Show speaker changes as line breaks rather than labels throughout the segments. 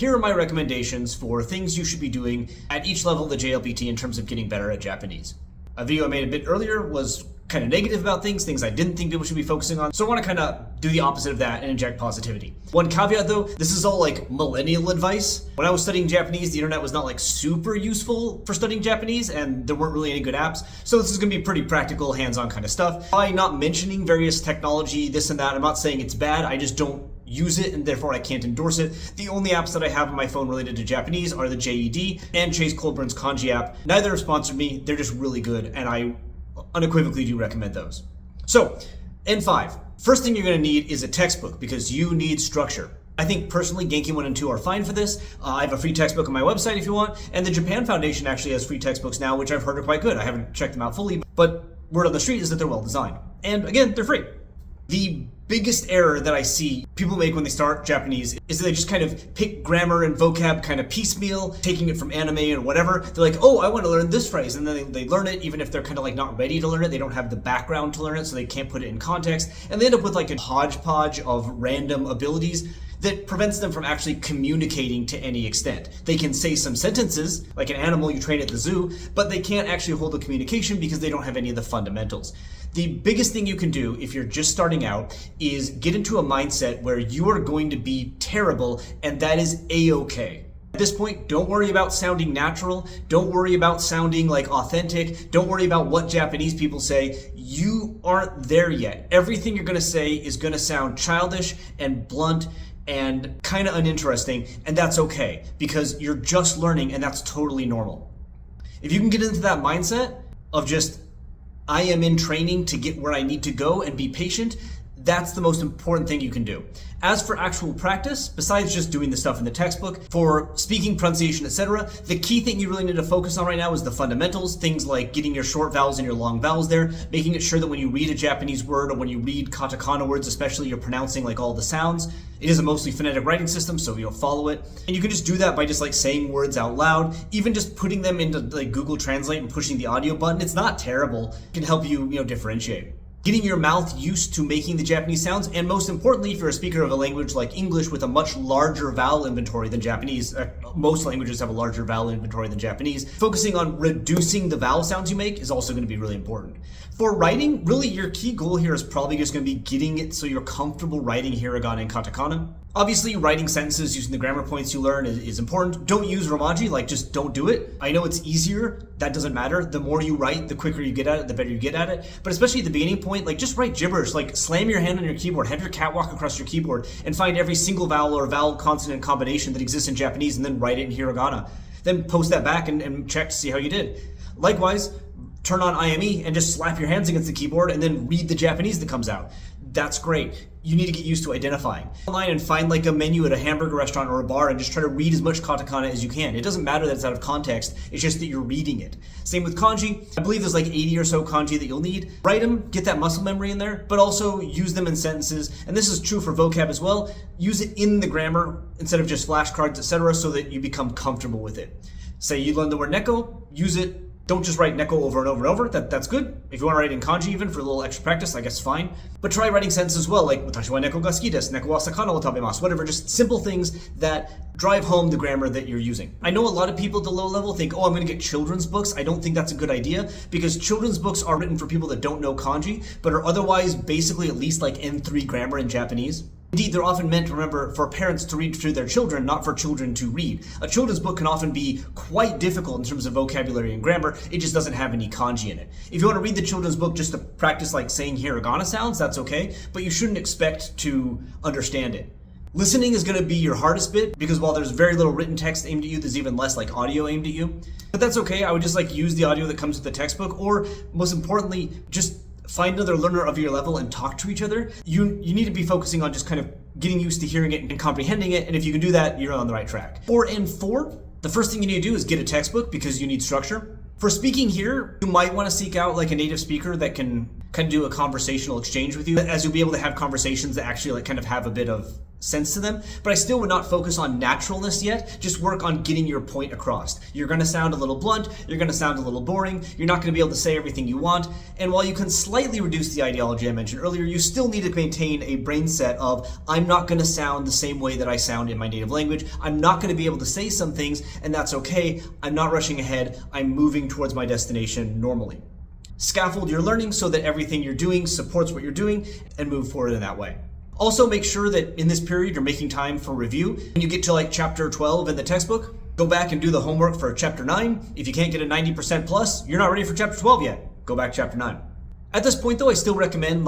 Here are my recommendations for things you should be doing at each level of the JLPT in terms of getting better at Japanese. A video I made a bit earlier was kind of negative about things I didn't think people should be focusing on. So I want to kind of do the opposite of that and inject positivity. One caveat though, this is all like millennial advice. When I was studying Japanese, the internet was not like super useful for studying Japanese and there weren't really any good apps. So this is going to be pretty practical, hands-on kind of stuff. By not mentioning various technology, this and that, I'm not saying it's bad, I just don't use it and therefore I can't endorse it. The only apps that I have on my phone related to Japanese are the JED and Chase Colburn's Kanji app. Neither have sponsored me, they're just really good and I unequivocally do recommend those. So, N5. First thing you're going to need is a textbook because you need structure. I think personally Genki 1 and 2 are fine for this. I have a free textbook on my website if you want, and the Japan Foundation actually has free textbooks now, which I've heard are quite good. I haven't checked them out fully, but word on the street is that they're well designed. And again, they're free. The biggest error that I see people make when they start Japanese is that they just kind of pick grammar and vocab kind of piecemeal, taking it from anime or whatever. They're like, oh, I want to learn this phrase. And then they learn it, even if they're kind of like not ready to learn it. They don't have the background to learn it, so they can't put it in context. And they end up with like a hodgepodge of random abilities that prevents them from actually communicating to any extent. They can say some sentences, like an animal you train at the zoo, but they can't actually hold a communication because they don't have any of the fundamentals. The biggest thing you can do if you're just starting out is get into a mindset where you are going to be terrible, and that is a-okay. At this point, don't worry about sounding natural. Don't worry about sounding like authentic. Don't worry about what Japanese people say. You aren't there yet. Everything you're gonna say is gonna sound childish and blunt and kind of uninteresting, and that's okay because you're just learning and that's totally normal. If you can get into that mindset of just, I am in training to get where I need to go and be patient, that's the most important thing you can do. As for actual practice, besides just doing the stuff in the textbook, for speaking, pronunciation, etc., the key thing you really need to focus on right now is the fundamentals, things like getting your short vowels and your long vowels there, making it sure that when you read a Japanese word or when you read katakana words especially, you're pronouncing like all the sounds. It is a mostly phonetic writing system, so you'll follow it. And you can just do that by just like saying words out loud, even just putting them into like Google Translate and pushing the audio button. It's not terrible. It can help you, differentiate. Getting your mouth used to making the Japanese sounds, and most importantly, if you're a speaker of a language like English with a much larger vowel inventory than Japanese, most languages have a larger vowel inventory than Japanese, focusing on reducing the vowel sounds you make is also going to be really important. For writing, really your key goal here is probably just going to be getting it so you're comfortable writing hiragana and katakana. Obviously, writing sentences using the grammar points you learn is important. Don't use romaji, like just don't do it. I know it's easier, that doesn't matter. The more you write, the quicker you get at it, the better you get at it. But especially at the beginning point, like just write gibberish, like slam your hand on your keyboard, have your cat walk across your keyboard and find every single vowel or vowel consonant combination that exists in Japanese and then write it in hiragana. Then post that back and check to see how you did. Likewise, turn on IME and just slap your hands against the keyboard and then read the Japanese that comes out. That's great. You need to get used to identifying. Online and find like a menu at a hamburger restaurant or a bar and just try to read as much katakana as you can. It doesn't matter that it's out of context, it's just that you're reading it. Same with kanji. I believe there's like 80 or so kanji that you'll need. Write them, get that muscle memory in there, but also use them in sentences. And this is true for vocab as well. Use it in the grammar instead of just flashcards, etc., so that you become comfortable with it. Say you learn the word neko, use it. Don't just write neko over and over and over, that's good. If you want to write in kanji even for a little extra practice, I guess fine. But try writing sentences as well, like watashi wa neko ga suki desu, neko wa sakana wo tabemasu, whatever, just simple things that drive home the grammar that you're using. I know a lot of people at the low level think, oh, I'm going to get children's books. I don't think that's a good idea because children's books are written for people that don't know kanji, but are otherwise basically at least like N3 grammar in Japanese. Indeed, they're often meant, remember, for parents to read to their children, not for children to read. A children's book can often be quite difficult in terms of vocabulary and grammar. It just doesn't have any kanji in it. If you want to read the children's book just to practice like saying hiragana sounds, that's okay, but you shouldn't expect to understand it. Listening is going to be your hardest bit because while there's very little written text aimed at you, there's even less like audio aimed at you. But that's okay. I would just like use the audio that comes with the textbook, or most importantly, just find another learner of your level and talk to each other. You need to be focusing on just kind of getting used to hearing it and comprehending it, and if you can do that, you're on the right track. For N4, the first thing you need to do is get a textbook because you need structure. For speaking here, you might want to seek out like a native speaker that can kind of do a conversational exchange with you, as you'll be able to have conversations that actually like kind of have a bit of sense to them, but I still would not focus on naturalness yet. Just work on getting your point across. You're going to sound a little blunt, you're going to sound a little boring, you're not going to be able to say everything you want, and while you can slightly reduce the ideology I mentioned earlier, you still need to maintain a brain set of, I'm not going to sound the same way that I sound in my native language, I'm not going to be able to say some things, and that's okay, I'm not rushing ahead, I'm moving towards my destination normally. Scaffold your learning so that everything you're doing supports what you're doing, and move forward in that way. Also, make sure that in this period you're making time for review. When you get to like chapter 12 in the textbook, go back and do the homework for chapter 9. If you can't get a 90% plus, you're not ready for chapter 12 yet. Go back to chapter 9. At this point though, I still recommend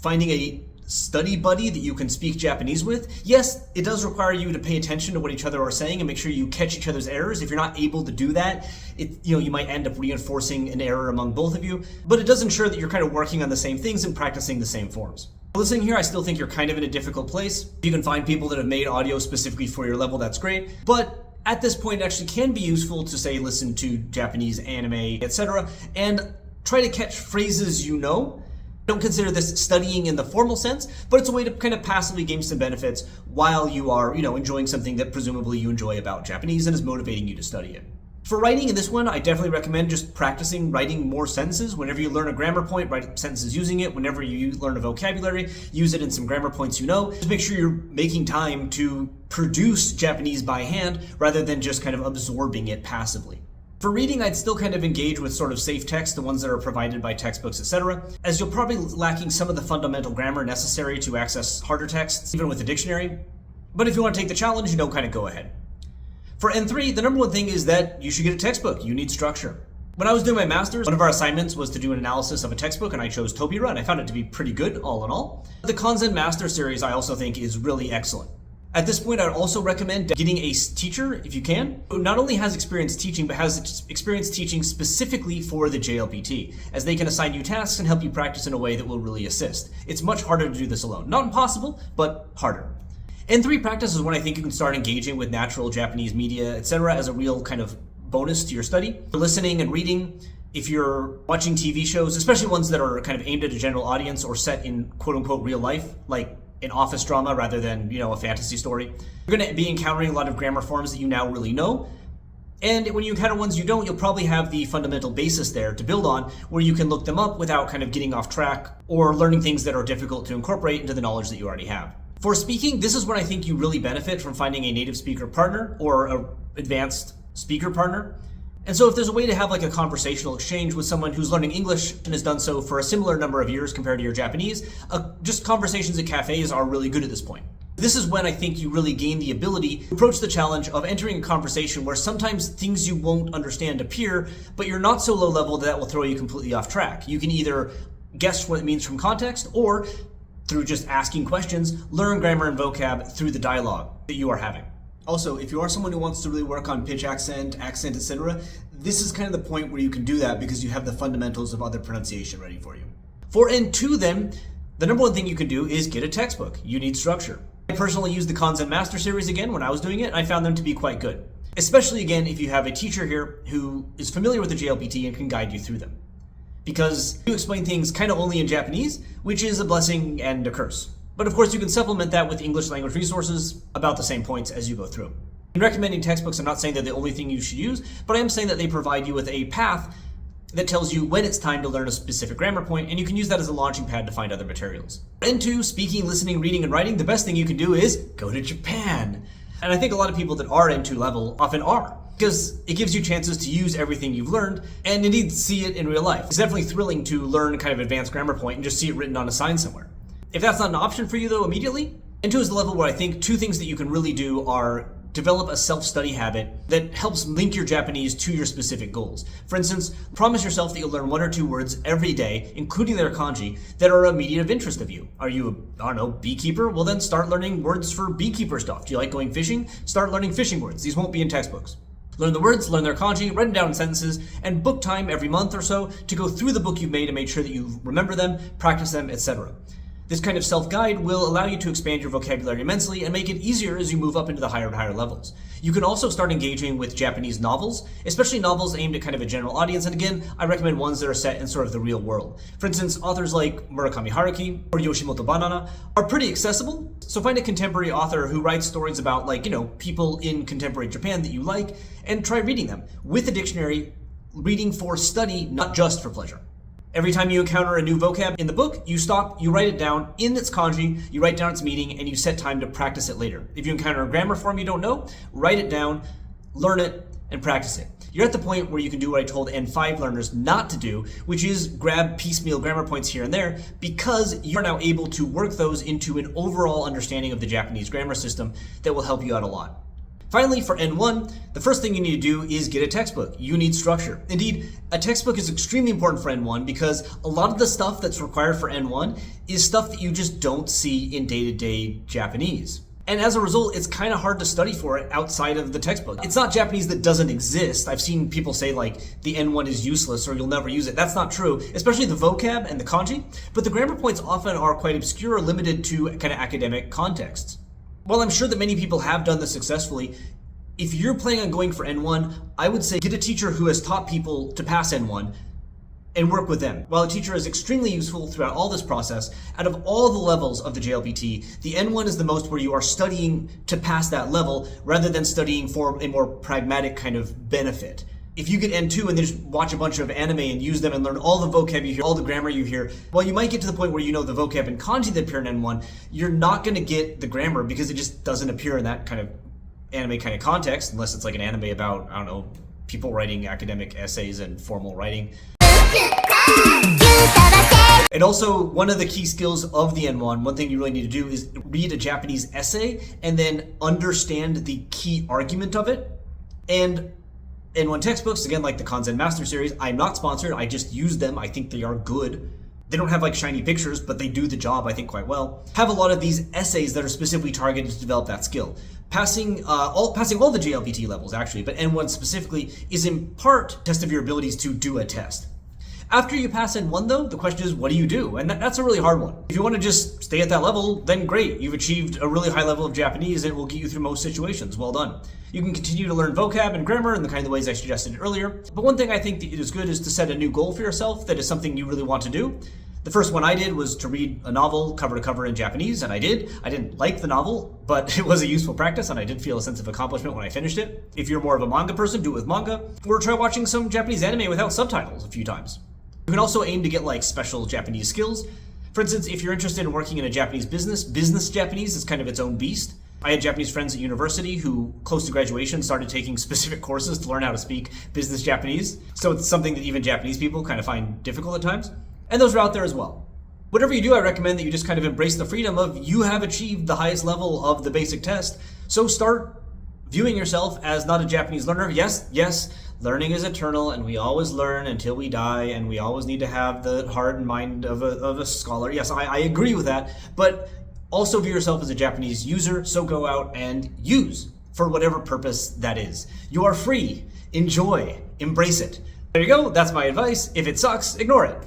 finding a study buddy that you can speak Japanese with. Yes, it does require you to pay attention to what each other are saying and make sure you catch each other's errors. If you're not able to do that, you might end up reinforcing an error among both of you, but it does ensure that you're kind of working on the same things and practicing the same forms. Listening here, I still think you're kind of in a difficult place. If you can find people that have made audio specifically for your level, that's great. But at this point, it actually can be useful to say, listen to Japanese anime, etc., and try to catch phrases you know. Don't consider this studying in the formal sense, but it's a way to kind of passively gain some benefits while you are, enjoying something that presumably you enjoy about Japanese and is motivating you to study it. For writing in this one, I definitely recommend just practicing writing more sentences. Whenever you learn a grammar point, write sentences using it. Whenever you learn a vocabulary, use it in some grammar points you know. Just make sure you're making time to produce Japanese by hand rather than just kind of absorbing it passively. For reading, I'd still kind of engage with sort of safe text, the ones that are provided by textbooks, etc., as you'll probably be lacking some of the fundamental grammar necessary to access harder texts, even with a dictionary. But if you want to take the challenge, kind of go ahead. For N3, the number one thing is that you should get a textbook. You need structure. When I was doing my master's, one of our assignments was to do an analysis of a textbook, and I chose Tobira, and I found it to be pretty good, all in all. The Kanzen Master series I also think is really excellent. At this point, I'd also recommend getting a teacher, if you can, who not only has experience teaching, but has experience teaching specifically for the JLPT, as they can assign you tasks and help you practice in a way that will really assist. It's much harder to do this alone. Not impossible, but harder. N3 practice is when I think you can start engaging with natural Japanese media, etc., as a real kind of bonus to your study. For listening and reading, if you're watching TV shows, especially ones that are kind of aimed at a general audience or set in quote-unquote real life, like an office drama rather than, a fantasy story, you're going to be encountering a lot of grammar forms that you now really know. And when you encounter ones you don't, you'll probably have the fundamental basis there to build on, where you can look them up without kind of getting off track or learning things that are difficult to incorporate into the knowledge that you already have. For speaking, this is when I think you really benefit from finding a native speaker partner or an advanced speaker partner. And so if there's a way to have like a conversational exchange with someone who's learning English and has done so for a similar number of years compared to your Japanese, just conversations at cafes are really good at this point. This is when I think you really gain the ability to approach the challenge of entering a conversation where sometimes things you won't understand appear, but you're not so low level that will throw you completely off track. You can either guess what it means from context, or through just asking questions, learn grammar and vocab through the dialogue that you are having. Also, if you are someone who wants to really work on pitch accent, etc., this is kind of the point where you can do that because you have the fundamentals of other pronunciation ready for you. For N2 then, the number one thing you can do is get a textbook. You need structure. I personally used the Kanzen Master series again when I was doing it, and I found them to be quite good. Especially again, if you have a teacher here who is familiar with the JLPT and can guide you through them. Because you explain things kind of only in Japanese, which is a blessing and a curse. But of course you can supplement that with English language resources about the same points as you go through. In recommending textbooks, I'm not saying they're the only thing you should use, but I am saying that they provide you with a path that tells you when it's time to learn a specific grammar point, and you can use that as a launching pad to find other materials. N2, speaking, listening, reading, and writing, the best thing you can do is go to Japan. And I think a lot of people that are N2 level often are, because it gives you chances to use everything you've learned and indeed see it in real life. It's definitely thrilling to learn kind of advanced grammar point and just see it written on a sign somewhere. If that's not an option for you though immediately, N2 is the level where I think two things that you can really do are develop a self-study habit that helps link your Japanese to your specific goals. For instance, promise yourself that you'll learn 1 or 2 words every day, including their kanji, that are immediate of interest of you. Are you, beekeeper? Well then start learning words for beekeeper stuff. Do you like going fishing? Start learning fishing words. These won't be in textbooks. Learn the words, learn their kanji, write them down in sentences, and book time every month or so to go through the book you've made and make sure that you remember them, practice them, etc. This kind of self-guide will allow you to expand your vocabulary immensely and make it easier as you move up into the higher and higher levels. You can also start engaging with Japanese novels, especially novels aimed at kind of a general audience, and again, I recommend ones that are set in sort of the real world. For instance, authors like Murakami Haruki or Yoshimoto Banana are pretty accessible, so find a contemporary author who writes stories about, like, people in contemporary Japan that you like, and try reading them with a dictionary, reading for study, not just for pleasure. Every time you encounter a new vocab in the book, you stop, you write it down in its kanji, you write down its meaning, and you set time to practice it later. If you encounter a grammar form you don't know, write it down, learn it, and practice it. You're at the point where you can do what I told N5 learners not to do, which is grab piecemeal grammar points here and there, because you're now able to work those into an overall understanding of the Japanese grammar system that will help you out a lot. Finally, for N1, the first thing you need to do is get a textbook. You need structure. Indeed, a textbook is extremely important for N1 because a lot of the stuff that's required for N1 is stuff that you just don't see in day-to-day Japanese. And as a result, it's kind of hard to study for it outside of the textbook. It's not Japanese that doesn't exist. I've seen people say like the N1 is useless or you'll never use it. That's not true, especially the vocab and the kanji, but the grammar points often are quite obscure or limited to kind of academic contexts. While I'm sure that many people have done this successfully, if you're planning on going for N1, I would say get a teacher who has taught people to pass N1 and work with them. While a teacher is extremely useful throughout all this process, out of all the levels of the JLPT, the N1 is the most where you are studying to pass that level rather than studying for a more pragmatic kind of benefit. If you get N2 and then just watch a bunch of anime and use them and learn all the vocab you hear, all the grammar you hear, while you might get to the point where you know the vocab and kanji that appear in N1, you're not going to get the grammar because it just doesn't appear in that kind of anime kind of context, unless it's like an anime about, I don't know, people writing academic essays and formal writing. And also, one of the key skills of the N1, one thing you really need to do is read a Japanese essay and then understand the key argument of it. And N1 textbooks, again, like the Kanzen Master Series, I'm not sponsored, I just use them, I think they are good. They don't have like shiny pictures, but they do the job, I think, quite well. Have a lot of these essays that are specifically targeted to develop that skill. Passing all the JLPT levels, actually, but N1 specifically, is in part a test of your abilities to do a test. After you pass N1 though, the question is, what do you do? And that's a really hard one. If you want to just stay at that level, then great. You've achieved a really high level of Japanese and it will get you through most situations. Well done. You can continue to learn vocab and grammar in the kind of ways I suggested earlier. But one thing I think that is good is to set a new goal for yourself that is something you really want to do. The first one I did was to read a novel cover to cover in Japanese, and I did. I didn't like the novel, but it was a useful practice, and I did feel a sense of accomplishment when I finished it. If you're more of a manga person, do it with manga, or try watching some Japanese anime without subtitles a few times. You can also aim to get like special Japanese skills. For instance, if you're interested in working in a Japanese business Japanese is kind of its own beast. I had Japanese friends at university who, close to graduation, started taking specific courses to learn how to speak business Japanese. So it's something that even Japanese people kind of find difficult at times. And those are out there as well. Whatever you do, I recommend that you just kind of embrace the freedom of you have achieved the highest level of the basic test. So start viewing yourself as not a Japanese learner. Yes, learning is eternal and we always learn until we die and we always need to have the heart and mind of a scholar. Yes, I agree with that, but also view yourself as a Japanese user, so go out and use for whatever purpose that is. You are free. Enjoy. Embrace it. There you go. That's my advice. If it sucks, ignore it.